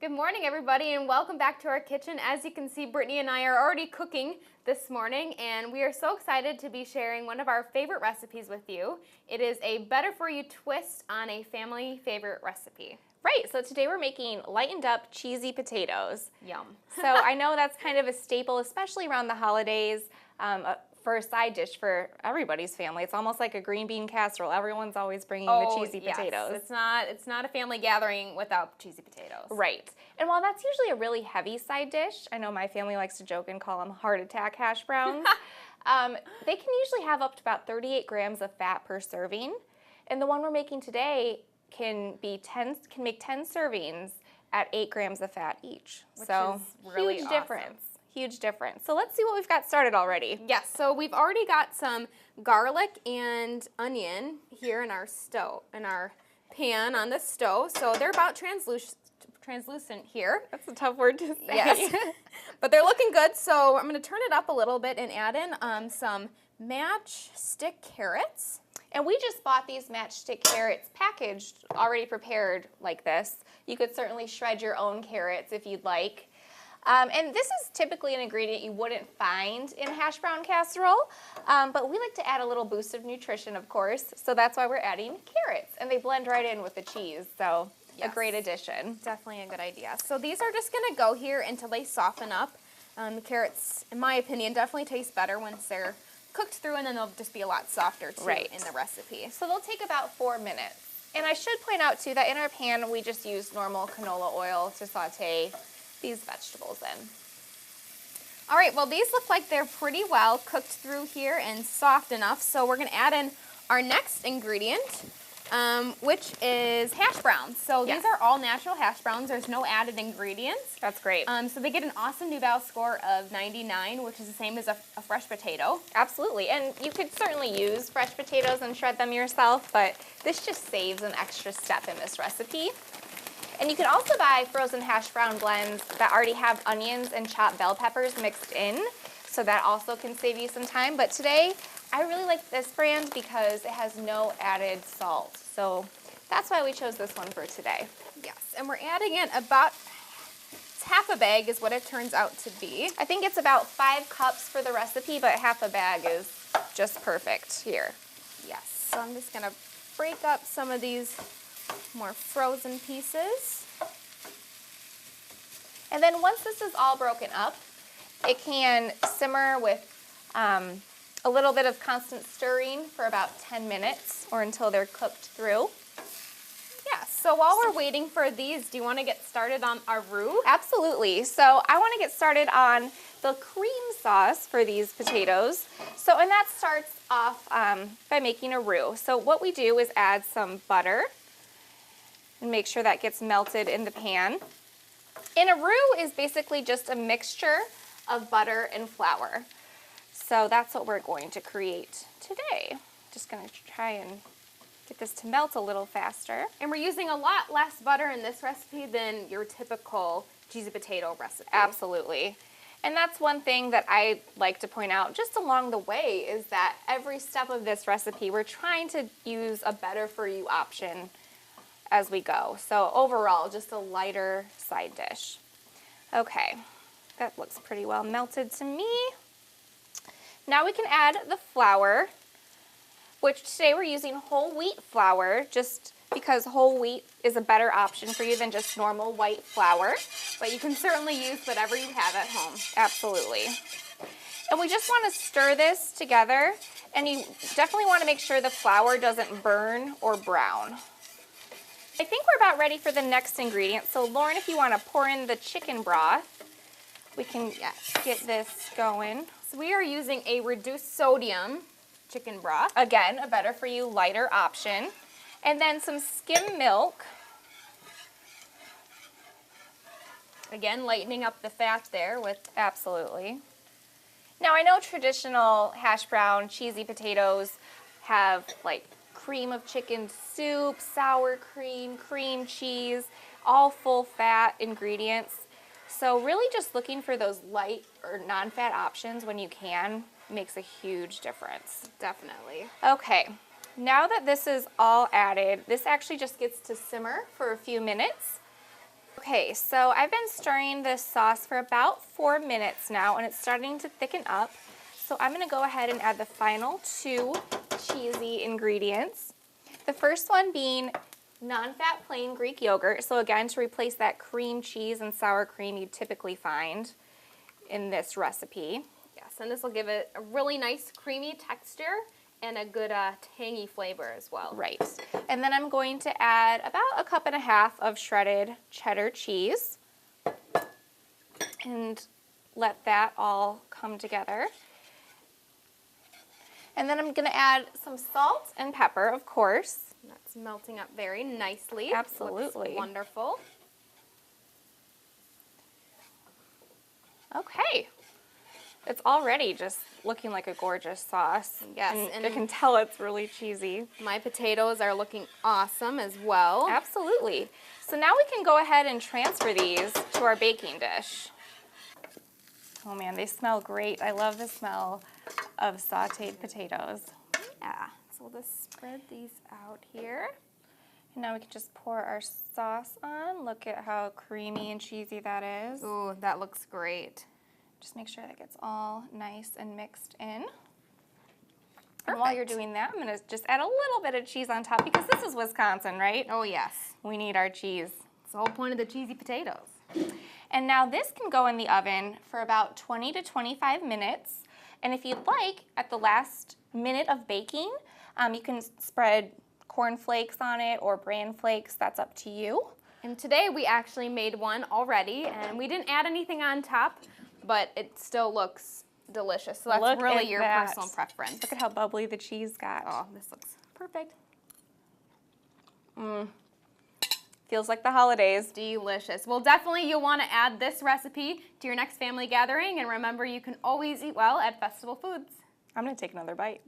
Good morning, everybody, and welcome back to our kitchen. As you can see, Brittany and I are already cooking this morning, and we are so excited to be sharing one of our favorite recipes with you. It is a better-for-you twist on a family favorite recipe. Right, so today we're making lightened up cheesy potatoes. Yum. So I know that's kind of a staple, especially around the holidays, for a side dish for everybody's family. It's almost like a green bean casserole. Everyone's always bringing the cheesy potatoes. It's not a family gathering without cheesy potatoes. Right, and while that's usually a really heavy side dish, I know my family likes to joke and call them heart attack hash browns, they can usually have up to about 38 grams of fat per serving. And the one we're making today can make 10 servings at 8 grams of fat each. Which so is really huge awesome. difference. Huge difference. So let's see what we've got started already. Yes, so we've already got some garlic and onion here in our stove, in our pan on the stove. So they're about translucent here. That's a tough word to say. Yes, but they're looking good. So I'm going to turn it up a little bit and add in some matchstick carrots. And we just bought these matchstick carrots packaged, already prepared like this. You could certainly shred your own carrots if you'd like. And this is typically an ingredient you wouldn't find in hash brown casserole, but we like to add a little boost of nutrition, of course, so that's why we're adding carrots. And they blend right in with the cheese, so Yes. a great addition. Definitely a good idea. So these are just going to go here until they soften up. The carrots, in my opinion, definitely taste better once they're cooked through, and then they'll just be a lot softer too in the recipe. So they'll take about 4 minutes. And I should point out too that in our pan we just use normal canola oil to saute these vegetables in. All right, well, these look like they're pretty well cooked through here and soft enough, so we're going to add in our next ingredient, which is hash browns. So these are all natural hash browns. There's no added ingredients. That's great. So they get an awesome New score of 99, which is the same as a fresh potato. Absolutely, and you could certainly use fresh potatoes and shred them yourself, but this just saves an extra step in this recipe. And you can also buy frozen hash brown blends that already have onions and chopped bell peppers mixed in, so that also can save you some time. But today, I really like this brand because it has no added salt. So that's why we chose this one for today. Yes, and we're adding in about half a bag is what it turns out to be. I think it's about 5 cups for the recipe, but half a bag is just perfect here. Yes, so I'm just gonna break up some of these more frozen pieces. And then once this is all broken up, it can simmer with a little bit of constant stirring for about 10 minutes or until they're cooked through. Yes, so while we're waiting for these, do you want to get started on our roux? Absolutely. So I want to get started on the cream sauce for these potatoes. And that starts off by making a roux. So what we do is add some butter and make sure that gets melted in the pan. And a roux is basically just a mixture of butter and flour. So that's what we're going to create today. Just going to try and get this to melt a little faster. And we're using a lot less butter in this recipe than your typical cheesy potato recipe. Absolutely. And that's one thing that I like to point out just along the way is that every step of this recipe, we're trying to use a better for you option as we go. So overall, just a lighter side dish. Okay, that looks pretty well melted to me. Now we can add the flour, which today we're using whole wheat flour, just because whole wheat is a better option for you than just normal white flour. But you can certainly use whatever you have at home. Absolutely. And we just want to stir this together, and you definitely want to make sure the flour doesn't burn or brown. I think we're about ready for the next ingredient. So Lauren, if you want to pour in the chicken broth, we can get this going. So we are using a reduced sodium chicken broth. Again, a better for you, lighter option. And then some skim milk. Again, lightening up the fat there with... Absolutely. Now I know traditional hash brown cheesy potatoes have like cream of chicken soup, sour cream, cream cheese, all full fat ingredients. So really just looking for those light or non-fat options when you can makes a huge difference. Definitely. Okay, now that this is all added, this actually just gets to simmer for a few minutes. Okay, so I've been stirring this sauce for about 4 minutes now, and it's starting to thicken up. So I'm gonna go ahead and add the final 2 cheesy ingredients. The first one being non-fat plain Greek yogurt. So again, to replace that cream cheese and sour cream you typically find in this recipe. Yes, and this will give it a really nice creamy texture and a good tangy flavor as well. Right. And then I'm going to add about 1.5 cups of shredded cheddar cheese and let that all come together. And then I'm going to add some salt and pepper, of course. That's melting up very nicely. Absolutely. Looks wonderful. Okay. It's already just looking like a gorgeous sauce. Yes. And I can tell it's really cheesy. My potatoes are looking awesome as well. Absolutely. So now we can go ahead and transfer these to our baking dish. Oh man, they smell great. I love the smell of sauteed potatoes. Yeah. So we'll just spread these out here. And now we can just pour our sauce on. Look at how creamy and cheesy that is. Ooh, that looks great. Just make sure that gets all nice and mixed in. And while you're doing that, I'm going to just add a little bit of cheese on top because this is Wisconsin, right? Oh, yes. We need our cheese. It's the whole point of the cheesy potatoes. And now this can go in the oven for about 20 to 25 minutes. And if you'd like, at the last minute of baking, you can spread corn flakes on it or bran flakes. That's up to you. And today we actually made one already, and we didn't add anything on top, but it still looks delicious. So that's really your personal preference. Look at how bubbly the cheese got. Oh, this looks perfect. Feels like the holidays. Delicious. Well, definitely you'll want to add this recipe to your next family gathering, and remember, you can always eat well at Festival Foods. I'm going to take another bite.